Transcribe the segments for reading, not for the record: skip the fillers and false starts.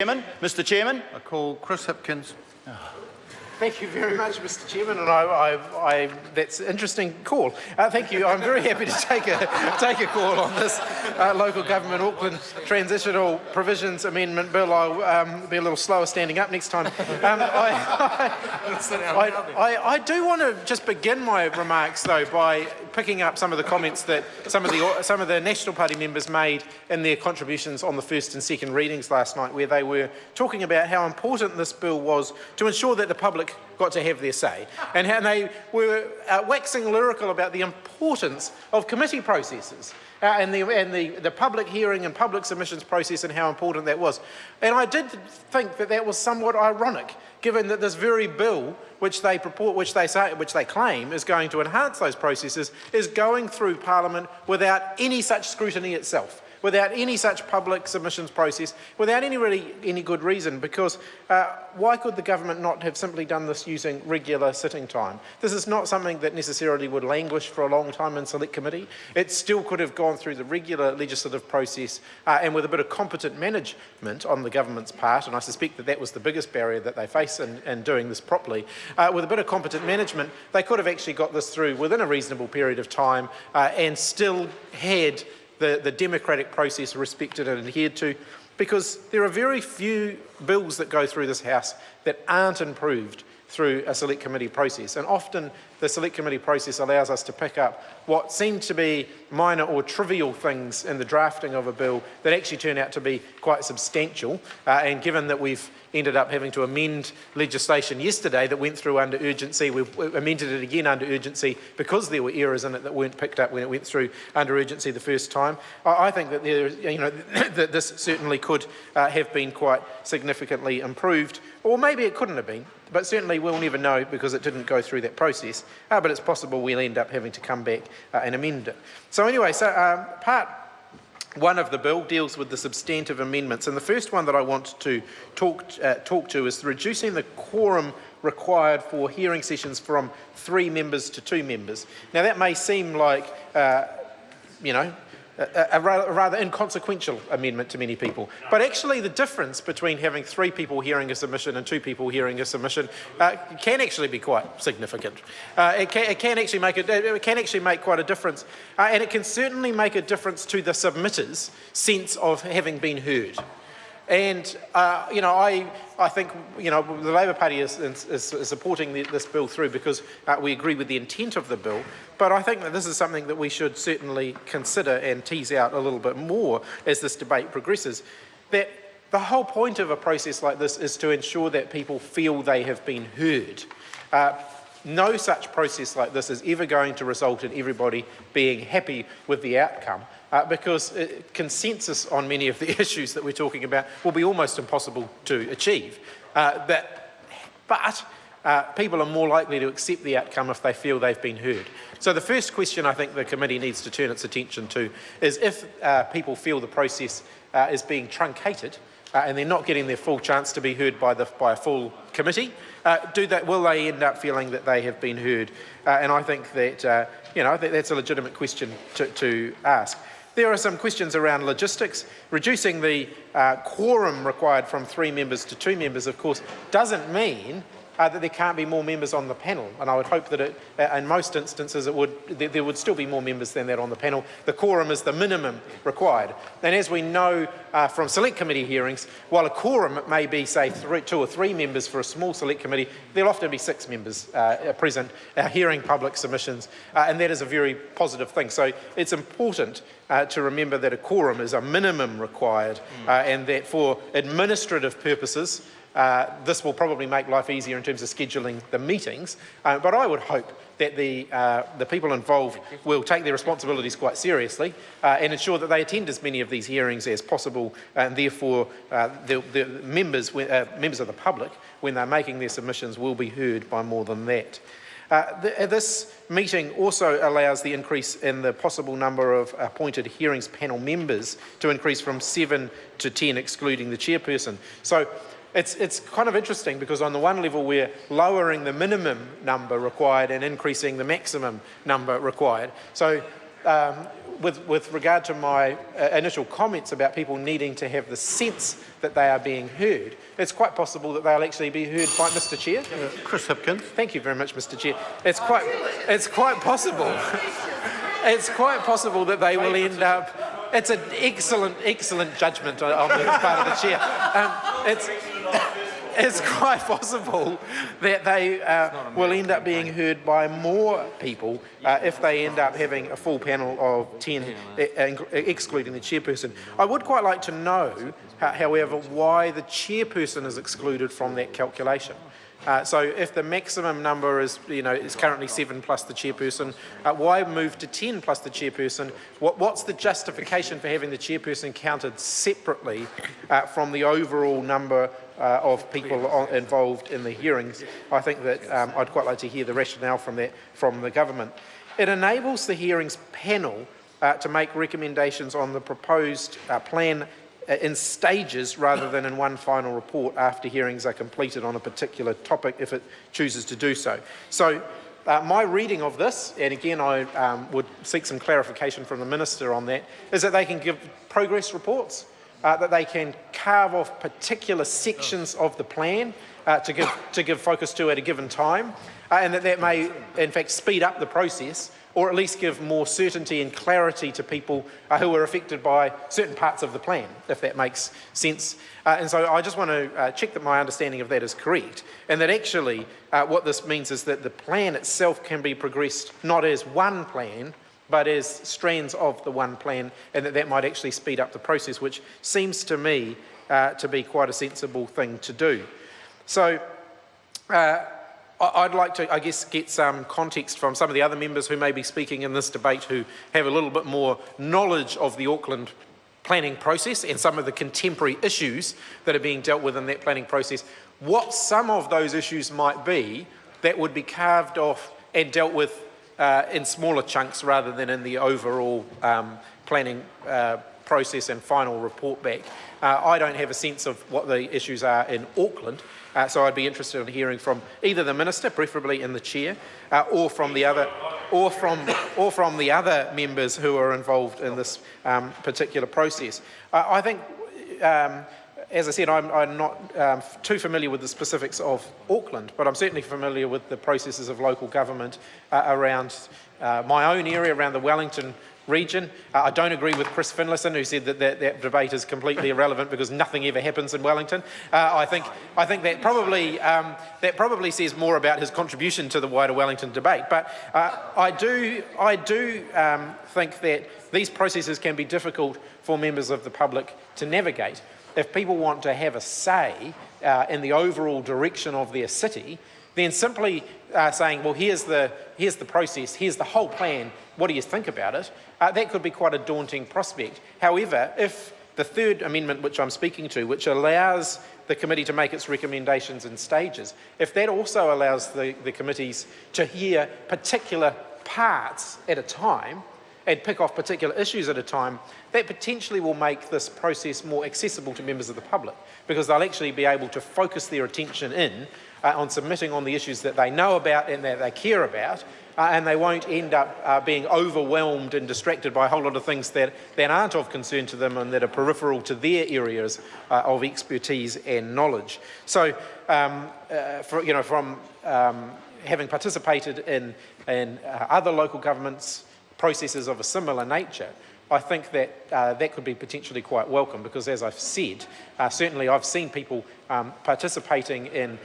Chairman. Mr. Chairman. I call Chris Hipkins. Thank you very much, Mr. Chairman, and that's an interesting call. Thank you. I'm very happy to take a call on this local government Auckland Transitional Provisions Amendment Bill. I'll be a little slower standing up next time. I do want to just begin my remarks though by picking up some of the comments that some of the National Party members made in their contributions on the first and second readings last night, where they were talking about how important this bill was to ensure that the public got to have their say, and how they were waxing lyrical about the importance of committee processes and the public hearing and public submissions process and how important that was. And I did think that that was somewhat ironic, given that this very bill, which they claim is going to enhance those processes, is going through Parliament without any such scrutiny itself, without any such public submissions process, without any good reason, because why could the government not have simply done this using regular sitting time? This is not something that necessarily would languish for a long time in select committee. It still could have gone through the regular legislative process and with a bit of competent management on the government's part, and I suspect that that was the biggest barrier that they face in doing this properly. With a bit of competent management, they could have actually got this through within a reasonable period of time and still had the democratic process respected and adhered to, because there are very few bills that go through this House that aren't improved through a select committee process, and often the select committee process allows us to pick up what seem to be minor or trivial things in the drafting of a bill that actually turn out to be quite substantial, and given that we've ended up having to amend legislation yesterday that went through under urgency, we've amended it again under urgency because there were errors in it that weren't picked up when it went through under urgency the first time. I think that that this certainly could have been quite significantly improved, or maybe it couldn't have been, but certainly we'll never know because it didn't go through that process. But it's possible we'll end up having to come back and amend it. So anyway, part one of the bill deals with the substantive amendments, and the first one that I want to talk to is reducing the quorum required for hearing sessions from 3 members to 2 members. Now that may seem like a rather inconsequential amendment to many people. But actually the difference between having 3 people hearing a submission and 2 people hearing a submission can actually be quite significant. It can actually make quite a difference. And it can certainly make a difference to the submitter's sense of having been heard. And, I think, the Labour Party is supporting this bill through because we agree with the intent of the bill, but I think that this is something that we should certainly consider and tease out a little bit more as this debate progresses, that the whole point of a process like this is to ensure that people feel they have been heard. No such process like this is ever going to result in everybody being happy with the outcome, because consensus on many of the issues that we're talking about will be almost impossible to achieve. But people are more likely to accept the outcome if they feel they've been heard. So the first question I think the committee needs to turn its attention to is if people feel the process is being truncated and they're not getting their full chance to be heard by a full committee, will they end up feeling that they have been heard? And I think that I think that's a legitimate question to ask. There are some questions around logistics. Reducing the quorum required from 3 members to 2 members, of course, doesn't mean that there can't be more members on the panel, and I would hope that in most instances there would still be more members than that on the panel. The quorum is the minimum required, and as we know from select committee hearings, while a quorum may be, say, 2 or 3 members for a small select committee, there'll often be 6 members present hearing public submissions, and that is a very positive thing. So it's important to remember that a quorum is a minimum required, and that for administrative purposes, this will probably make life easier in terms of scheduling the meetings, but I would hope that the people involved will take their responsibilities quite seriously and ensure that they attend as many of these hearings as possible, and therefore the members of the public, when they're making their submissions, will be heard by more than that. This meeting also allows the increase in the possible number of appointed hearings panel members to increase from 7 to 10, excluding the chairperson. So it's kind of interesting because on the one level we're lowering the minimum number required and increasing the maximum number required. So with regard to my initial comments about people needing to have the sense that they are being heard, it's quite possible that they'll actually be heard by Mr. Chair. Chris Hipkins. Thank you very much, Mr. Chair. It's quite possible. It's quite possible that they will end up. It's an excellent judgment on the part of the Chair. It's quite possible that they will end up being heard by more people if they end up having a full panel of 10, excluding the chairperson. I would quite like to know, however, why the chairperson is excluded from that calculation. So if the maximum number is currently 7 plus the chairperson, why move to 10 plus the chairperson? What's the justification for having the chairperson counted separately from the overall number of people involved in the hearings? I think that I'd quite like to hear the rationale from that from the government. It enables the hearings panel to make recommendations on the proposed plan in stages rather than in one final report after hearings are completed on a particular topic if it chooses to do so. So my reading of this, and again I would seek some clarification from the Minister on that, is that they can give progress reports, that they can carve off particular sections of the plan to give focus to at a given time, and that may in fact speed up the process or at least give more certainty and clarity to people who are affected by certain parts of the plan, if that makes sense. And so I just want to check that my understanding of that is correct, and that actually what this means is that the plan itself can be progressed not as one plan, but as strands of the one plan, and that might actually speed up the process, which seems to me to be quite a sensible thing to do. So I'd like to, I guess, get some context from some of the other members who may be speaking in this debate who have a little bit more knowledge of the Auckland planning process and some of the contemporary issues that are being dealt with in that planning process, what some of those issues might be that would be carved off and dealt with in smaller chunks rather than in the overall planning process and final report back. I don't have a sense of what the issues are in Auckland, so I'd be interested in hearing from either the Minister, preferably in the Chair, or from the other members who are involved in this particular process. I think, as I said, I'm not too familiar with the specifics of Auckland, but I'm certainly familiar with the processes of local government around my own area, around the Wellington region. I don't agree with Chris Finlayson, who said that debate is completely irrelevant because nothing ever happens in Wellington. I think that probably says more about his contribution to the wider Wellington debate. But I do think that these processes can be difficult for members of the public to navigate. If people want to have a say in the overall direction of their city, then simply saying, well, here's the process, here's the whole plan, what do you think about it? That could be quite a daunting prospect. However, if the third amendment which I'm speaking to, which allows the committee to make its recommendations in stages, if that also allows the committees to hear particular parts at a time and pick off particular issues at a time, that potentially will make this process more accessible to members of the public, because they'll actually be able to focus their attention in on submitting on the issues that they know about and that they care about, and they won't end up being overwhelmed and distracted by a whole lot of things that aren't of concern to them and that are peripheral to their areas of expertise and knowledge. So, from having participated in other local governments processes of a similar nature, I think that that could be potentially quite welcome, because, as I've said, certainly I've seen people participating in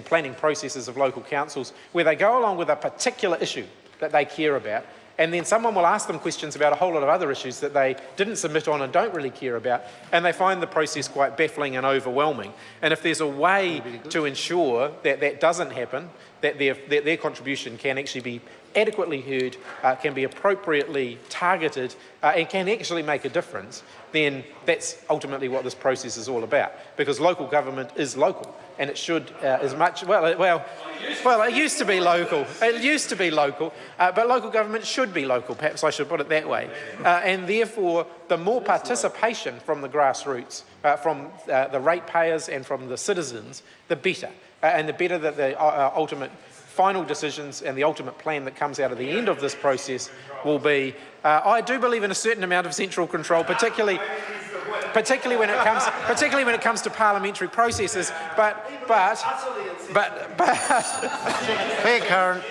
planning processes of local councils where they go along with a particular issue that they care about, and then someone will ask them questions about a whole lot of other issues that they didn't submit on and don't really care about, and they find the process quite baffling and overwhelming. And if there's a way to ensure that that doesn't happen, that their contribution can actually be adequately heard, can be appropriately targeted, and can actually make a difference, then that's ultimately what this process is all about. Because local government is local, and it should as much, it used to be local. It used to be local, but local government should be local, perhaps I should put it that way. And therefore, the more participation from the grassroots, from the ratepayers and from the citizens, the better. And the better that the ultimate final decisions and the ultimate plan that comes out of the end of this process will be, I do believe in a certain amount of central control, particularly when it comes to parliamentary processes, but Fair, Karen.